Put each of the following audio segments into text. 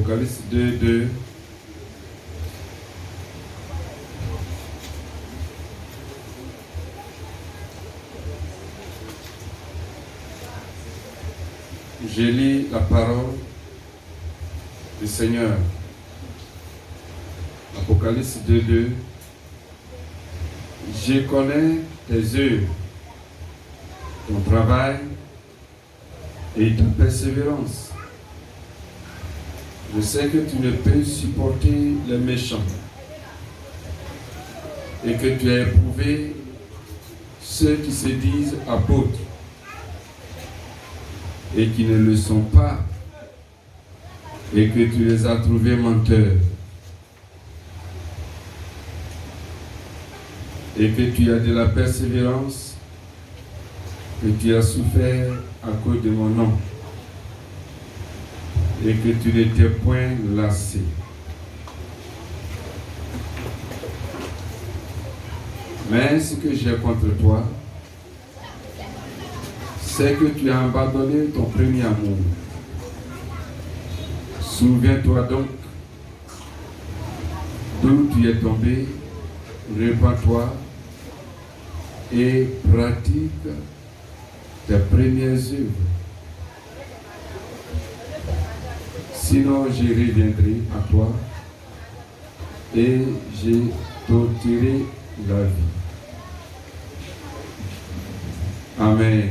Apocalypse 2, 2. Je lis la parole du Seigneur. Apocalypse 2, 2. Je connais tes œuvres, ton travail et ta persévérance. Je sais que tu ne peux supporter les méchants et que tu as éprouvé ceux qui se disent apôtres et qui ne le sont pas, et que tu les as trouvés menteurs, et que tu as de la persévérance, que tu as souffert à cause de mon nom, et que tu n'étais point lassé. Mais ce que j'ai contre toi, c'est que tu as abandonné ton premier amour. Souviens-toi donc d'où tu es tombé, répands-toi et pratique tes premières œuvres. Sinon, je reviendrai à toi et je t'ôterai la vie. Amen.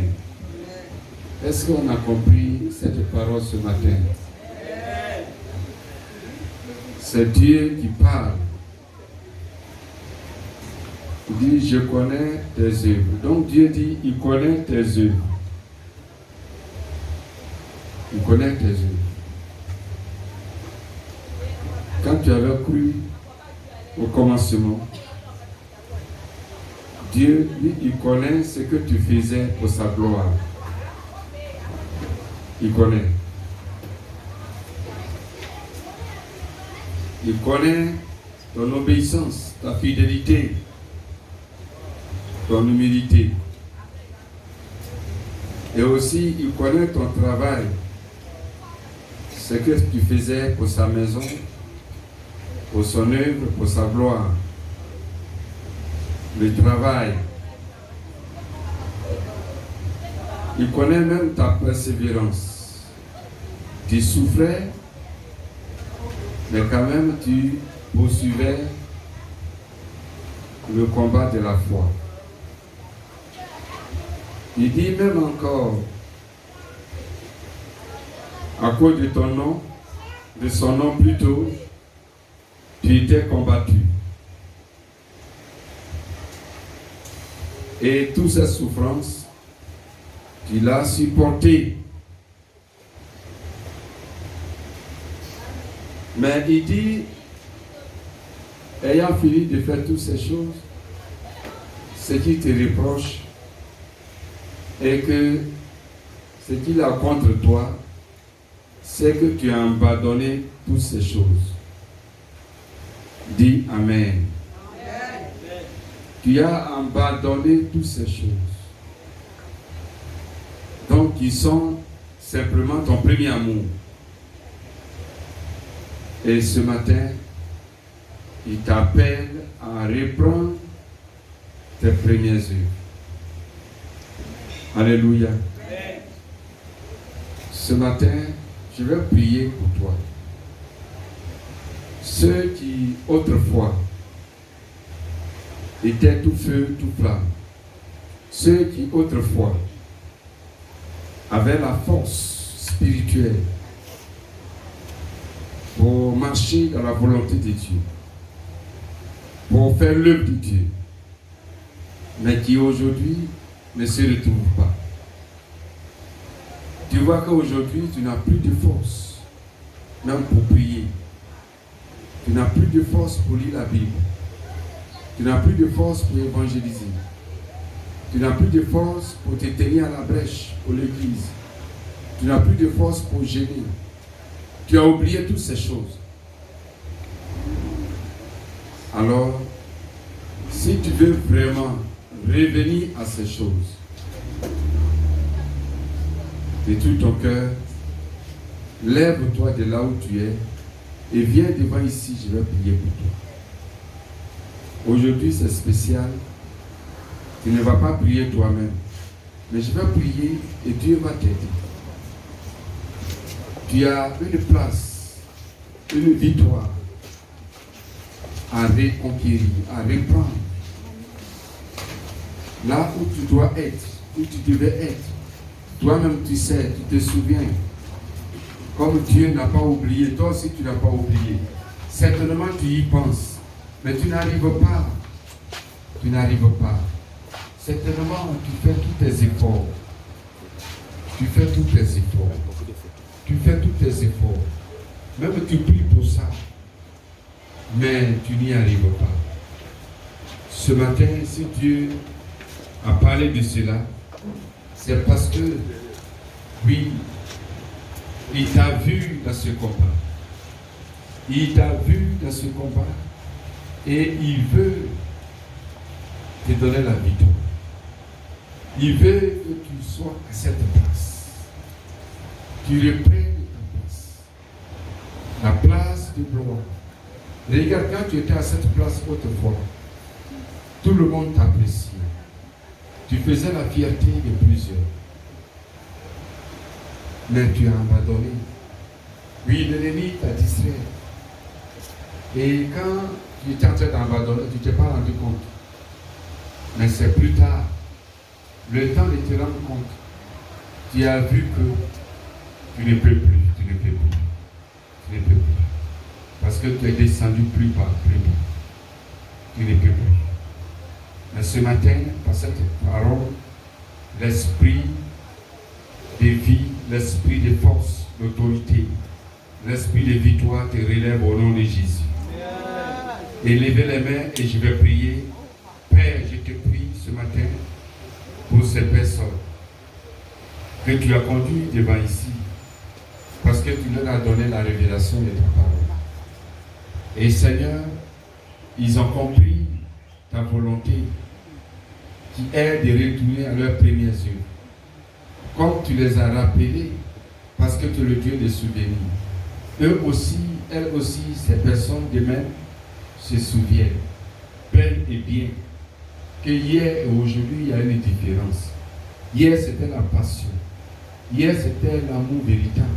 Est-ce qu'on a compris cette parole ce matin? C'est Dieu qui parle. Il dit, je connais tes œuvres. Donc Dieu dit, il connaît tes œuvres. Il connaît tes œuvres. Quand tu avais cru au commencement, Dieu, lui, il connaît ce que tu faisais pour sa gloire. Il connaît. Il connaît ton obéissance, ta fidélité, ton humilité. Et aussi, il connaît ton travail, ce que tu faisais pour sa maison, pour son œuvre, pour sa gloire. Le travail. Il connaît même ta persévérance. Tu souffrais, mais quand même tu poursuivais le combat de la foi. Il dit même encore, à cause de ton nom, de son nom plutôt, tu étais combattu. Et toutes ces souffrances, tu l'as supporté. Mais il dit, ayant fini de faire toutes ces choses, ce qui te reproche et que ce qu'il a contre toi, c'est que tu as abandonné toutes ces choses. Dis Amen. Amen. Tu as abandonné toutes ces choses. Donc, ils sont simplement ton premier amour. Et ce matin, il t'appelle à reprendre tes premières œuvres. Alléluia. Amen. Ce matin, je vais prier pour toi. Ceux qui, autrefois, étaient tout feu, tout flamme. Ceux qui, autrefois, avaient la force spirituelle pour marcher dans la volonté de Dieu, pour faire l'œuvre de Dieu, mais qui aujourd'hui ne se retrouvent pas. Tu vois qu'aujourd'hui, tu n'as plus de force, même pour prier. Tu n'as plus de force pour lire la Bible. Tu n'as plus de force pour évangéliser. Tu n'as plus de force pour te tenir à la brèche pour l'église. Tu n'as plus de force pour gêner. Tu as oublié toutes ces choses. Alors, si tu veux vraiment revenir à ces choses, de tout ton cœur, lève-toi de là où tu es Et viens devant ici, je vais prier pour toi. Aujourd'hui, c'est spécial. Tu ne vas pas prier toi-même. Mais je vais prier et Dieu va t'aider. Tu as une place, une victoire à reconquérir, à reprendre. Là où tu dois être, où tu devais être. Toi-même, tu sais, tu te souviens. Comme Dieu n'a pas oublié, toi aussi tu n'as pas oublié. Certainement tu y penses, mais tu n'arrives pas. Tu n'arrives pas. Certainement tu fais tous tes efforts. Tu fais tous tes efforts. Tu fais tous tes efforts. Même tu pries pour ça. Mais tu n'y arrives pas. Ce matin, si Dieu a parlé de cela, c'est parce que, oui, il t'a vu dans ce combat. Il t'a vu dans ce combat. Et il veut te donner la victoire. Il veut que tu sois à cette place. Tu reprennes ta place. La place de gloire. Regarde, quand tu étais à cette place autrefois, tout le monde t'appréciait. Tu faisais la fierté de plusieurs. Mais tu as abandonné. Oui, l'ennemi t'a distrait. Et quand tu étais en train d'abandonner, tu ne t'es pas rendu compte. Mais c'est plus tard. Le temps de te rendre compte. Tu as vu que tu ne peux plus. Tu ne peux plus. Tu ne peux plus. Parce que tu es descendu plus bas, plus bas. Tu ne peux plus. Mais ce matin, par cette parole, l'esprit de vie, l'esprit de force, d'autorité, l'esprit de victoire te relève au nom de Jésus. Et levez les mains et je vais prier. Père, je te prie ce matin pour ces personnes que tu as conduites devant ici, parce que tu leur as donné la révélation de ta parole. Et Seigneur, ils ont compris ta volonté qui est de retourner à leurs premiers yeux. Comme tu les as rappelés, parce que tu es le Dieu des souvenirs. Eux aussi, elles aussi, ces personnes de même se souviennent, bel et bien, que hier et aujourd'hui, il y a une différence. Hier, c'était la passion. Hier, c'était l'amour véritable.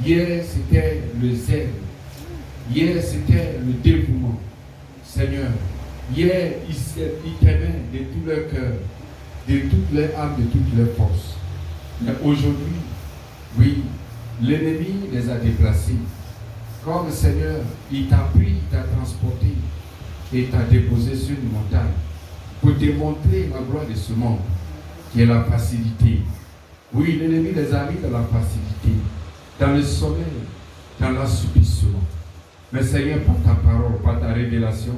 Hier, c'était le zèle. Hier, c'était le dévouement. Seigneur, hier, ils t'aimaient de tout leur cœur, de toute leur âme, de toute leur force. Mais aujourd'hui, oui, l'ennemi les a déplacés. Comme Seigneur, il t'a pris, il t'a transporté et t'a déposé sur une montagne pour démontrer la gloire de ce monde, qui est la facilité. Oui, l'ennemi les a mis dans la facilité, dans le sommeil, dans l'assoupissement. Mais Seigneur, par ta parole, par ta révélation,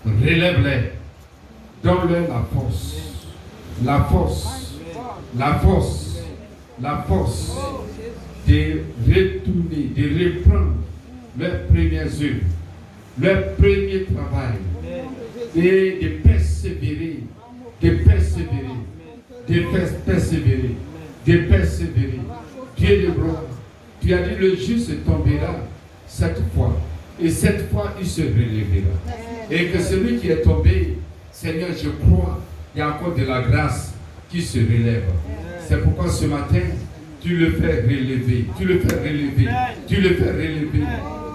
relève-les, donne-leur la force, la force, la force, la force de retourner, de reprendre leurs premières œuvres, leur premier travail, et de persévérer, de persévérer, de persévérer, de persévérer. Dieu de gloire, tu as dit le juste tombera cette fois, et cette fois il se relèvera. Et que celui qui est tombé, Seigneur, je crois, il y a encore de la grâce qui se relève. C'est pourquoi ce matin, tu le fais relever, tu le fais relever, tu le fais relever.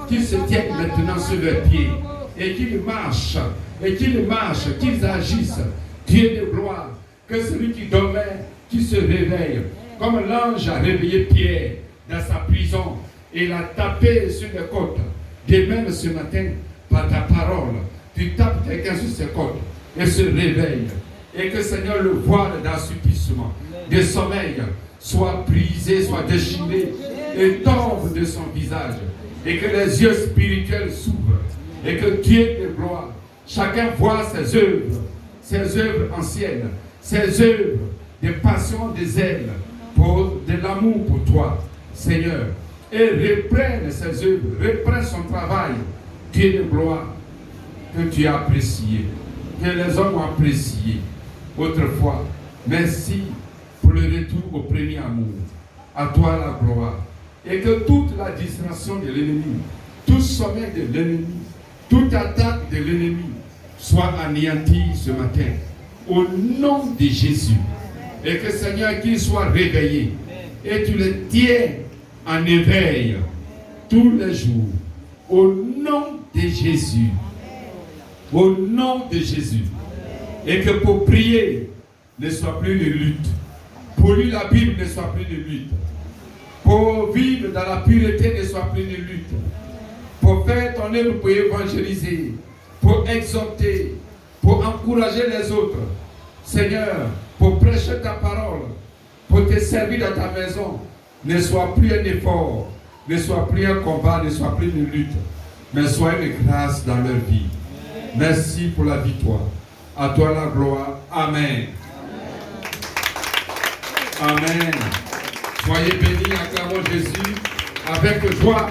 Qu'ils se tiennent maintenant sur leurs pieds et qu'ils marchent, qu'ils agissent. Dieu de gloire, que celui qui dormait, qui se réveille, comme l'ange a réveillé Pierre dans sa prison et l'a tapé sur les côtes. De même ce matin, par ta parole, tu tapes quelqu'un sur ses côtes et se réveille. Et que Seigneur, le voile d'assoupissement, de sommeil, soit brisé, soit déchiré et tombe de son visage. Et que les yeux spirituels s'ouvrent. Et que Dieu de gloire, chacun voit ses œuvres anciennes, ses œuvres de passion, des ailes, pour de l'amour pour toi, Seigneur. Et reprenne ses œuvres, reprenne son travail, Dieu de gloire, que tu as apprécié, que les hommes ont apprécié autrefois. Merci pour le retour au premier amour. À toi la gloire. Et que toute la distraction de l'ennemi tout sommet de l'ennemi, toute attaque de l'ennemi soit anéantie ce matin. Au nom de Jésus. Et que Seigneur, qu'il soit réveillé. Et tu le tiens en éveil tous les jours. Au nom de Jésus. Au nom de Jésus. Et que pour prier ne soit plus de lutte. Pour lire la Bible ne soit plus de lutte. Pour vivre dans la pureté ne soit plus de lutte. Pour faire ton œuvre, pour évangéliser, pour exhorter, pour encourager les autres. Seigneur, pour prêcher ta parole, pour te servir dans ta maison, ne soit plus un effort, ne soit plus un combat, ne soit plus une lutte, mais soit une grâce dans leur vie. Merci pour la victoire. À toi la gloire. Amen. Amen. Soyez bénis, acclamons Jésus avec joie.